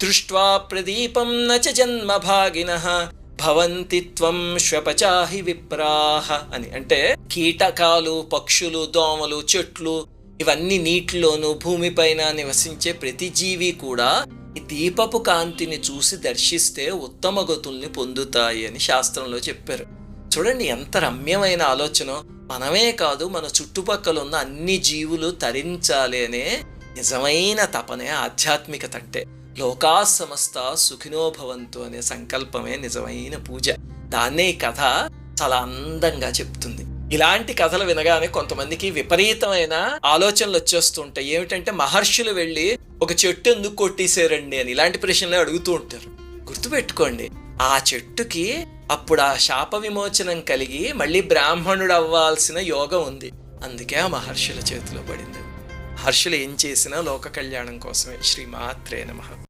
దృష్ట్వా ప్రదీపం నచ జన్మ భాగినః భవంతి త్వం శ్వపచాహి విప్రాహ అని. అంటే కీటకాలు, పక్షులు, దోమలు, చెట్లు ఇవన్నీ నీటిలోను భూమిపైన నివసించే ప్రతి జీవి కూడా ఈ దీపపు కాంతిని చూసి దర్శిస్తే ఉత్తమ గతుల్ని పొందుతాయి అని శాస్త్రంలో చెప్పారు. చూడండి ఎంత రమ్యమైన ఆలోచన. మనమే కాదు, మన చుట్టుపక్కల ఉన్న అన్ని జీవులు తరించాలి అనే నిజమైన తపనే ఆధ్యాత్మికత. అంటే లోకా సమస్త సుఖినో భవంతు అనే సంకల్పమే నిజమైన పూజ. దాన్నే ఈ కథ చాలా అందంగా చెప్తుంది. ఇలాంటి కథలు వినగానే కొంతమందికి విపరీతమైన ఆలోచనలు వచ్చేస్తుంటాయి. ఏమిటంటే మహర్షులు వెళ్ళి ఒక చెట్టు ఎందుకు కొట్టేశారండి అని ఇలాంటి ప్రశ్నలే అడుగుతూ ఉంటారు. గుర్తుపెట్టుకోండి, ఆ చెట్టుకి అప్పుడు ఆ శాప విమోచనం కలిగి మళ్ళీ బ్రాహ్మణుడు అవ్వాల్సిన యోగం ఉంది. అందుకే ఆ మహర్షుల చేతిలో పడింది. మహర్షులు ఏం చేసినా లోక కళ్యాణం కోసమే. శ్రీమాత్రే నమః.